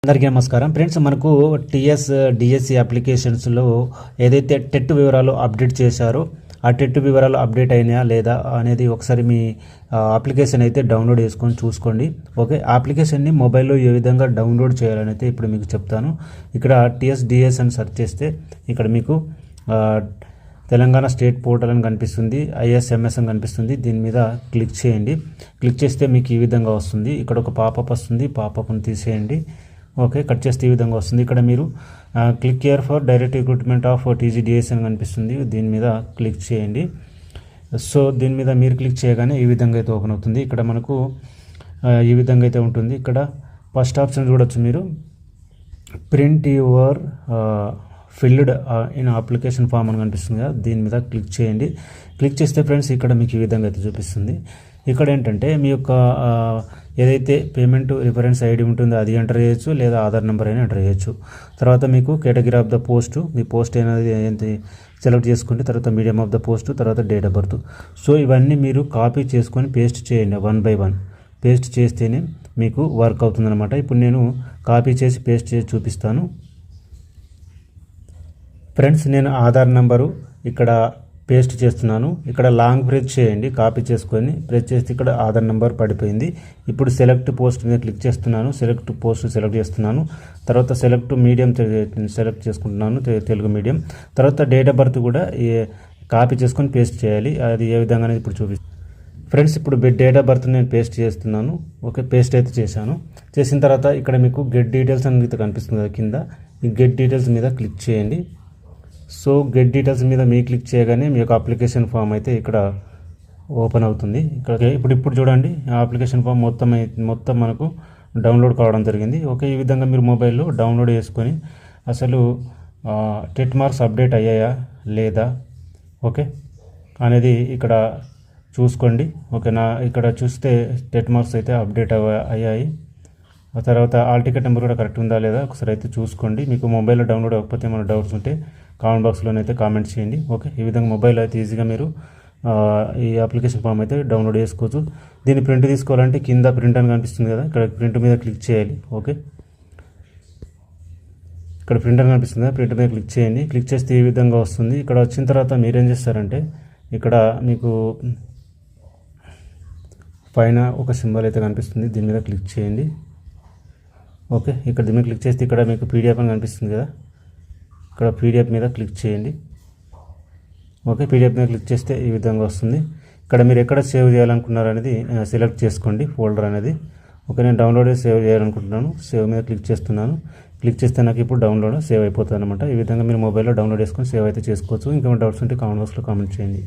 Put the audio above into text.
అందరికీ నమస్కారం ఫ్రెండ్స్. మనకు టీఎస్ డిఎస్సి అప్లికేషన్స్లో ఏదైతే టెట్ వివరాలు అప్డేట్ చేశారో ఆ టెట్ వివరాలు అప్డేట్ అయినాయా లేదా అనేది ఒకసారి మీ అప్లికేషన్ అయితే డౌన్లోడ్ చేసుకొని చూసుకోండి. ఓకే, ఆ అప్లికేషన్ని మొబైల్లో ఏ విధంగా డౌన్లోడ్ చేయాలని అయితే ఇప్పుడు మీకు చెప్తాను. ఇక్కడ టీఎస్ డిఎస్ అని సెర్చ్ చేస్తే ఇక్కడ మీకు తెలంగాణ స్టేట్ పోర్టల్ అని కనిపిస్తుంది, ఐఎస్ఎంఎస్ అని కనిపిస్తుంది. దీని మీద క్లిక్ చేయండి. క్లిక్ చేస్తే మీకు ఈ విధంగా వస్తుంది. ఇక్కడ ఒక పాపప్ వస్తుంది, పాపప్ని తీసేయండి. ఓకే, కట్ చేస్తే ఈ విధంగా వస్తుంది. ఇక్కడ మీరు click here for direct recruitment of TGDS అని కనిపిస్తుంది. దీని మీద క్లిక్ చేయండి. సో దీని మీద మీరు క్లిక్ చేయగానే ఈ విధంగా అయితే ఓపెన్ అవుతుంది. ఇక్కడ మనకు ఈ విధంగా అయితే ఉంటుంది. ఇక్కడ ఫస్ట్ ఆప్షన్ చూడొచ్చు మీరు, print your filled in application form అని కనిపిస్తుంది కదా, దీని మీద క్లిక్ చేయండి. క్లిక్ చేస్తే ఫ్రెండ్స్ ఇక్కడ మీకు ఈ విధంగా అయితే చూపిస్తుంది. ఇక్కడ ఏంటంటే మీ యొక్క ఏదైతే పేమెంట్ రిఫరెన్స్ ఐడి ఉంటుందో అది ఎంటర్ చేయొచ్చు, లేదా ఆధార్ నెంబర్ అయినా ఎంటర్ చేయొచ్చు. తర్వాత మీకు category of the post, me post అనేది ఏంటి సెలెక్ట్ చేసుకోండి. తర్వాత మీడియం ఆఫ్ ద పోస్ట్, తర్వాత డేట్ ఆఫ్ బర్త్. సో ఇవన్నీ మీరు కాపీ చేసుకొని పేస్ట్ చేయండి. 1 by 1 పేస్ట్ చేస్తేనే మీకు వర్క్ అవుతుందన్నమాట. ఇప్పుడు నేను కాపీ చేసి పేస్ట్ చేసి చూపిస్తాను. ఫ్రెండ్స్, నేను ఆధార్ నెంబరు ఇక్కడ పేస్ట్ చేస్తున్నాను. ఇక్కడ లాంగ్ ప్రెస్ చేయండి, కాపీ చేసుకొని ప్రెస్ చేస్తే ఇక్కడ ఆధార్ నెంబర్ పడిపోయింది. ఇప్పుడు సెలెక్ట్ పోస్ట్ మీద క్లిక్ చేస్తున్నాను. సెలెక్ట్ పోస్ట్ సెలెక్ట్ చేస్తున్నాను. తర్వాత సెలెక్ట్ మీడియం సెలెక్ట్ చేసుకుంటున్నాను, తెలుగు మీడియం. తర్వాత డేట్ ఆఫ్ బర్త్ కూడా కాపీ చేసుకొని పేస్ట్ చేయాలి. అది ఏ విధంగా అనేది ఇప్పుడు చూపిస్తాను. ఫ్రెండ్స్, ఇప్పుడు డేట్ ఆఫ్ బర్త్ నేను పేస్ట్ చేస్తున్నాను. ఓకే, పేస్ట్ అయితే చేశాను. చేసిన తర్వాత ఇక్కడ మీకు గెట్ డీటెయిల్స్ అనేది కనిపిస్తుంది కదా కింద. ఈ గెట్ డీటెయిల్స్ మీద క్లిక్ చేయండి. సో గెట్ డీటెయిల్స్ మీద మీ క్లిక్ చేయగానే మీ యొక్క అప్లికేషన్ ఫామ్ అయితే ఇక్కడ ఓపెన్ అవుతుంది. ఇక్కడ ఇప్పుడు చూడండి, ఆ అప్లికేషన్ ఫామ్ మొత్తం మనకు డౌన్లోడ్ కావడం జరిగింది. ఓకే, ఈ విధంగా మీరు మొబైల్లో డౌన్లోడ్ చేసుకొని అసలు టెట్ మార్క్స్ అప్డేట్ అయ్యాయా లేదా ఓకే అనేది ఇక్కడ చూసుకోండి. ఓకేనా, ఇక్కడ చూస్తే టెట్ మార్క్స్ అయితే అప్డేట్ అయ్యాయి. ఆ తర్వాత ఆల్ టికెట్ నెంబర్ కూడా కరెక్ట్ ఉందా లేదా ఒకసారి అయితే చూసుకోండి. మీకు మొబైల్లో డౌన్లోడ్ అవ్వకపోతే ఏమైనా డౌట్స్ ఉంటే కామెంట్ బాక్స్లోనైతే కామెంట్ చేయండి. ఓకే, ఈ విధంగా మొబైల్ అయితే ఈజీగా మీరు ఈ అప్లికేషన్ ఫామ్ అయితే డౌన్లోడ్ చేసుకోవచ్చు. దీన్ని ప్రింట్ తీసుకోవాలంటే కింద ప్రింట్ అని కనిపిస్తుంది కదా, ఇక్కడ ప్రింట్ మీద క్లిక్ చేయాలి. ఓకే, ఇక్కడ ప్రింట్ అని కనిపిస్తుంది కదా, ప్రింట్ మీద క్లిక్ చేయండి. క్లిక్ చేస్తే ఈ విధంగా వస్తుంది. ఇక్కడ వచ్చిన తర్వాత మీరేం చేస్తారంటే ఇక్కడ మీకు పైన ఒక సింబల్ అయితే కనిపిస్తుంది, దీని మీద క్లిక్ చేయండి. ఓకే, ఇక్కడ దీని మీద క్లిక్ చేస్తే ఇక్కడ మీకు పీడిఎఫ్ అని కనిపిస్తుంది కదా, ఇక్కడ పీడిఎఫ్ మీద క్లిక్ చేయండి. ఓకే, పీడిఎఫ్ మీద క్లిక్ చేస్తే ఈ విధంగా వస్తుంది. ఇక్కడ మీరు ఎక్కడ సేవ్ చేయాలనుకున్నారు అనేది సెలెక్ట్ చేసుకోండి ఫోల్డర్ అనేది. ఓకే, నేను డౌన్లోడ్ సేవ్ చేయాలనుకుంటున్నాను. సేవ్ మీద క్లిక్ చేస్తున్నాను. క్లిక్ చేస్తే నాకు ఇప్పుడు డౌన్లోడ్ సేవ్ అయిపోతుంది అనమాట. ఈ విధంగా మీరు మొబైల్లో డౌన్లోడ్ చేసుకొని సేవ్ అయితే చేసుకోవచ్చు. ఇంకేమైనా డౌట్స్ ఉంటే కామెంట్ బాక్స్లో కామెంట్ చేయండి.